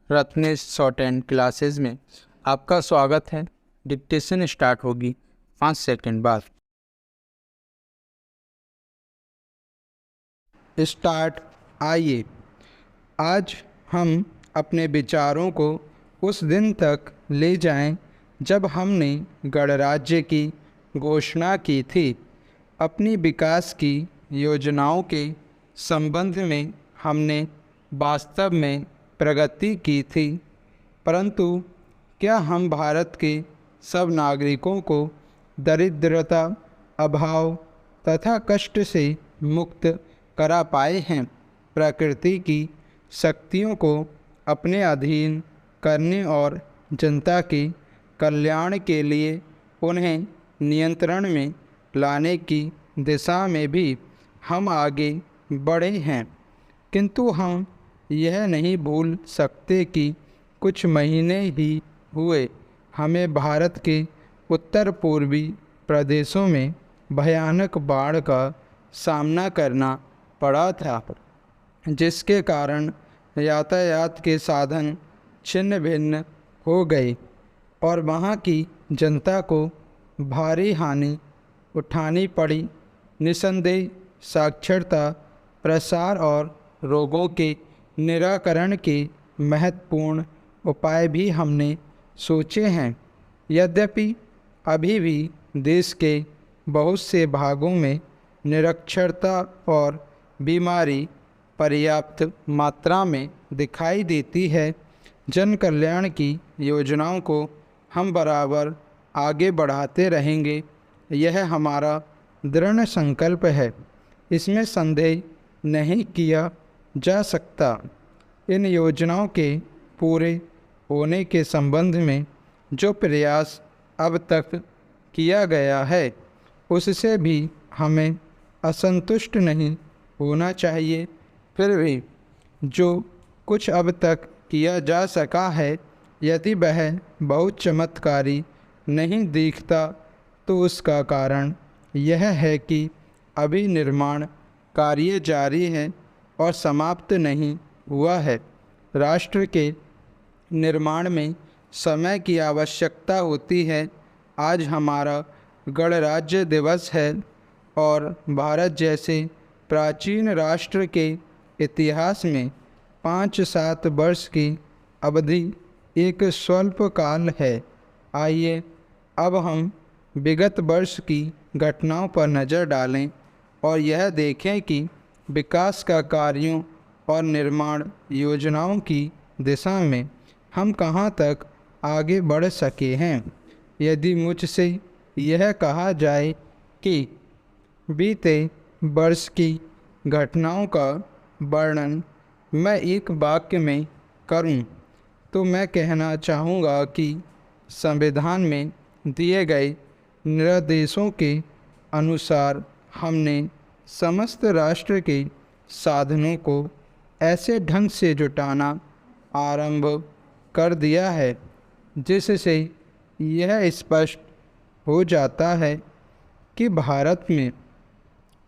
Ratnesh short and classes में आपका स्वागत है। डिक्टेशन स्टार्ट होगी 5 सेकंड बाद। स्टार्ट। आइए आज हम अपने विचारों को उस दिन तक ले जाएं जब हमने गणराज्य की घोषणा की थी। अपनी विकास की योजनाओं के संबंध में हमने वास्तव में प्रगति की थी, परंतु क्या हम भारत के सब नागरिकों को दरिद्रता, अभाव तथा कष्ट से मुक्त करा पाए हैं? प्रकृति की शक्तियों को अपने अधीन करने और जनता के कल्याण के लिए उन्हें नियंत्रण में लाने की दिशा में भी हम आगे बढ़े हैं, किंतु हम यह नहीं भूल सकते कि कुछ महीने ही हुए हमें भारत के उत्तर पूर्वी प्रदेशों में भयानक बाढ़ का सामना करना पड़ा था, जिसके कारण यातायात के साधन छिन्न भिन्न हो गए और वहाँ की जनता को भारी हानि उठानी पड़ी। निसंदेह साक्षरता, प्रसार और रोगों के निराकरण के महत्वपूर्ण उपाय भी हमने सोचे हैं। यद्यपि अभी भी देश के बहुत से भागों में निरक्षरता और बीमारी पर्याप्त मात्रा में दिखाई देती है, जन कल्याण की योजनाओं को हम बराबर आगे बढ़ाते रहेंगे। यह हमारा दृढ़ संकल्प है, इसमें संदेह नहीं किया जा सकता। इन योजनाओं के पूरे होने के संबंध में जो प्रयास अब तक किया गया है, उससे भी हमें असंतुष्ट नहीं होना चाहिए। फिर भी जो कुछ अब तक किया जा सका है, यदि वह बहुत चमत्कारी नहीं दिखता, तो उसका कारण यह है कि अभी निर्माण कार्य जारी है और समाप्त नहीं हुआ है। राष्ट्र के निर्माण में समय की आवश्यकता होती है। आज हमारा गणराज्य दिवस है और भारत जैसे प्राचीन राष्ट्र के इतिहास में 5-7 वर्ष की अवधि एक स्वल्प काल है। आइए अब हम विगत वर्ष की घटनाओं पर नज़र डालें और यह देखें कि विकास का कार्यों और निर्माण योजनाओं की दिशा में हम कहां तक आगे बढ़ सके हैं। यदि मुझसे यह कहा जाए कि बीते वर्ष की घटनाओं का वर्णन मैं एक वाक्य में करूं, तो मैं कहना चाहूँगा कि संविधान में दिए गए निर्देशों के अनुसार हमने समस्त राष्ट्र के साधनों को ऐसे ढंग से जुटाना आरंभ कर दिया है, जिससे यह स्पष्ट हो जाता है कि भारत में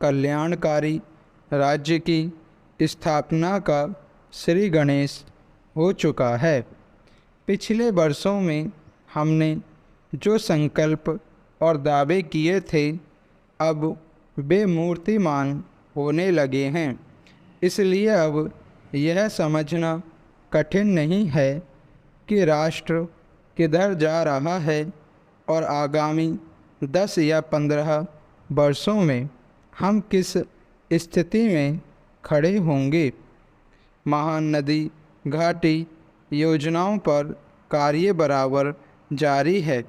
कल्याणकारी राज्य की स्थापना का श्री गणेश हो चुका है। पिछले वर्षों में हमने जो संकल्प और दावे किए थे, अब वे मूर्तिमान होने लगे हैं। इसलिए अब यह समझना कठिन नहीं है कि राष्ट्र किधर जा रहा है और आगामी 10 या 15 वर्षों में हम किस स्थिति में खड़े होंगे। महान नदी घाटी योजनाओं पर कार्य बराबर जारी है।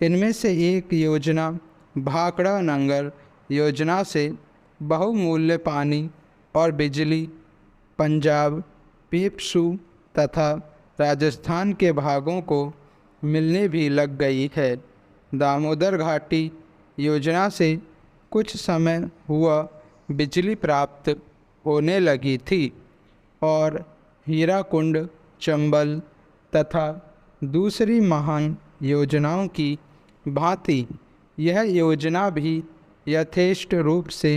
इनमें से एक योजना भाखड़ा नंगर योजना से बहुमूल्य पानी और बिजली पंजाब, पीपसू तथा राजस्थान के भागों को मिलने भी लग गई है। दामोदर घाटी योजना से कुछ समय हुआ बिजली प्राप्त होने लगी थी और हीराकुंड, चंबल तथा दूसरी महान योजनाओं की भांति यह योजना भी यथेष्ट रूप से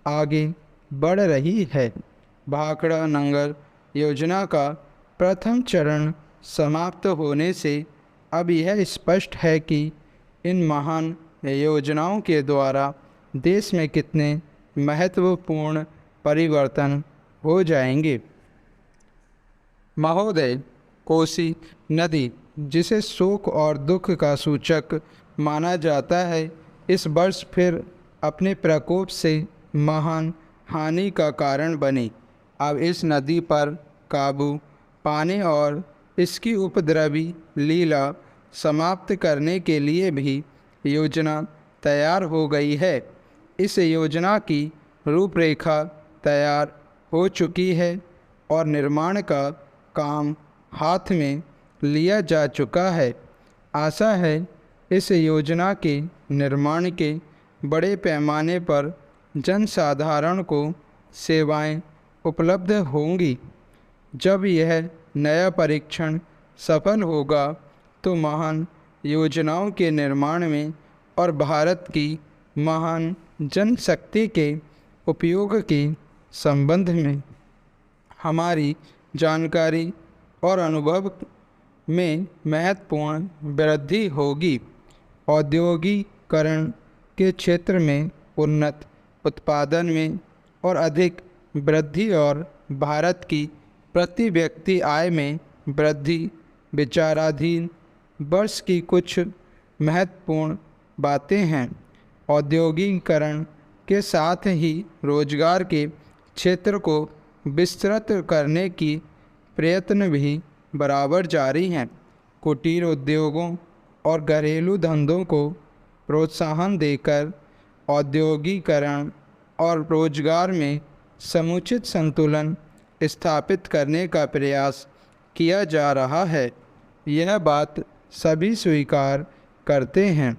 आगे बढ़ रही है। भाखड़ा नंगर योजना का प्रथम चरण समाप्त होने से अब यह स्पष्ट है कि इन महान योजनाओं के द्वारा देश में कितने महत्वपूर्ण परिवर्तन हो जाएंगे। महोदय, कोसी नदी, जिसे शोक और दुख का सूचक माना जाता है, इस वर्ष फिर अपने प्रकोप से महान हानि का कारण बनी। अब इस नदी पर काबू पाने और इसकी उपद्रवी लीला समाप्त करने के लिए भी योजना तैयार हो गई है। इस योजना की रूपरेखा तैयार हो चुकी है और निर्माण का काम हाथ में लिया जा चुका है। आशा है इस योजना के निर्माण के बड़े पैमाने पर जनसाधारण को सेवाएं उपलब्ध होंगी। जब यह नया परीक्षण सफल होगा तो महान योजनाओं के निर्माण में और भारत की महान जनशक्ति के उपयोग के संबंध में हमारी जानकारी और अनुभव में महत्वपूर्ण वृद्धि होगी। औद्योगिकरण के क्षेत्र में उन्नत उत्पादन में और अधिक वृद्धि और भारत की प्रति व्यक्ति आय में वृद्धि विचाराधीन वर्ष की कुछ महत्वपूर्ण बातें हैं। औद्योगिकरण के साथ ही रोजगार के क्षेत्र को विस्तृत करने की प्रयत्न भी बराबर जारी हैं। कुटीर उद्योगों और घरेलू धंधों को प्रोत्साहन देकर औद्योगिकरण और रोजगार में समुचित संतुलन स्थापित करने का प्रयास किया जा रहा है। यह बात सभी स्वीकार करते हैं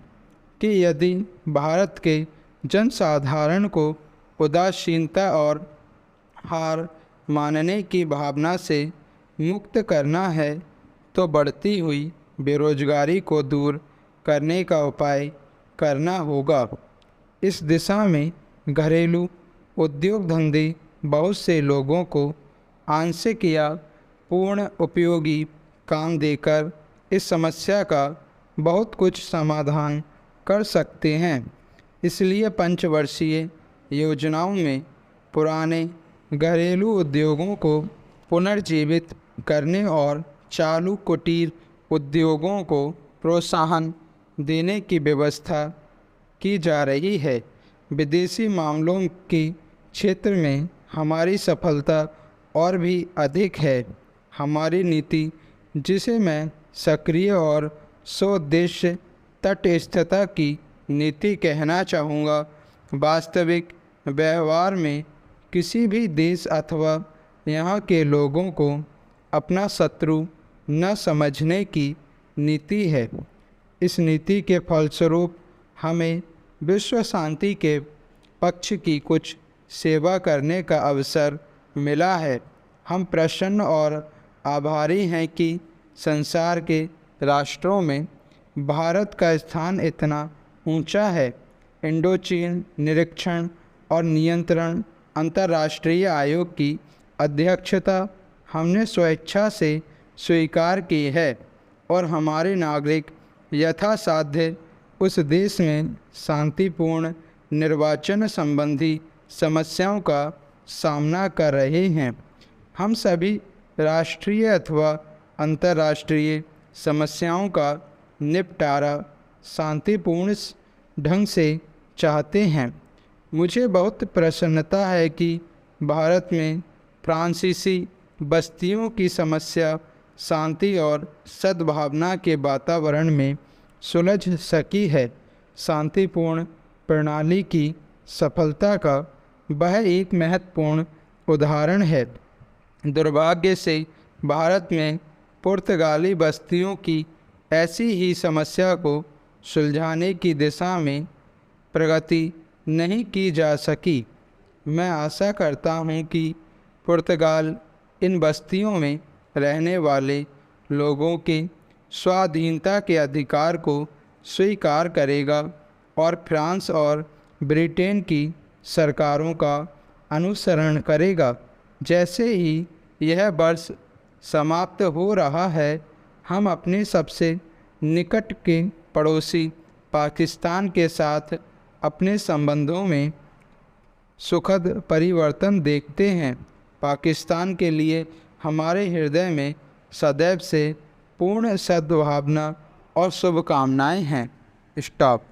कि यदि भारत के जनसाधारण को उदासीनता और हार मानने की भावना से मुक्त करना है तो बढ़ती हुई बेरोजगारी को दूर करने का उपाय करना होगा। इस दिशा में घरेलू उद्योग धंधे बहुत से लोगों को आंशिक या पूर्ण उपयोगी काम देकर इस समस्या का बहुत कुछ समाधान कर सकते हैं। इसलिए पंचवर्षीय योजनाओं में पुराने घरेलू उद्योगों को पुनर्जीवित करने और चालू कुटीर उद्योगों को प्रोत्साहन देने की व्यवस्था की जा रही है। विदेशी मामलों के क्षेत्र में हमारी सफलता और भी अधिक है। हमारी नीति, जिसे मैं सक्रिय और सोद्देश्य तटस्थता की नीति कहना चाहूँगा, वास्तविक व्यवहार में किसी भी देश अथवा यहाँ के लोगों को अपना शत्रु न समझने की नीति है। इस नीति के फलस्वरूप हमें विश्व शांति के पक्ष की कुछ सेवा करने का अवसर मिला है। हम प्रसन्न और आभारी हैं कि संसार के राष्ट्रों में भारत का स्थान इतना ऊंचा है। इंडोचीन निरीक्षण और नियंत्रण अंतर्राष्ट्रीय आयोग की अध्यक्षता हमने स्वेच्छा से स्वीकार की है और हमारे नागरिक यथासाध्य उस देश में शांतिपूर्ण निर्वाचन संबंधी समस्याओं का सामना कर रहे हैं। हम सभी राष्ट्रीय अथवा अंतर्राष्ट्रीय समस्याओं का निपटारा शांतिपूर्ण ढंग से चाहते हैं। मुझे बहुत प्रसन्नता है कि भारत में फ्रांसीसी बस्तियों की समस्या शांति और सद्भावना के वातावरण में सुलझ सकी है। शांतिपूर्ण प्रणाली की सफलता का वह एक महत्वपूर्ण उदाहरण है। दुर्भाग्य से भारत में पुर्तगाली बस्तियों की ऐसी ही समस्या को सुलझाने की दिशा में प्रगति नहीं की जा सकी। मैं आशा करता हूँ कि पुर्तगाल इन बस्तियों में रहने वाले लोगों के स्वाधीनता के अधिकार को स्वीकार करेगा और फ्रांस और ब्रिटेन की सरकारों का अनुसरण करेगा। जैसे ही यह वर्ष समाप्त हो रहा है, हम अपने सबसे निकट के पड़ोसी पाकिस्तान के साथ अपने संबंधों में सुखद परिवर्तन देखते हैं। पाकिस्तान के लिए हमारे हृदय में सदैव से पूर्ण सद्भावना और शुभकामनाएं हैं। स्टॉप।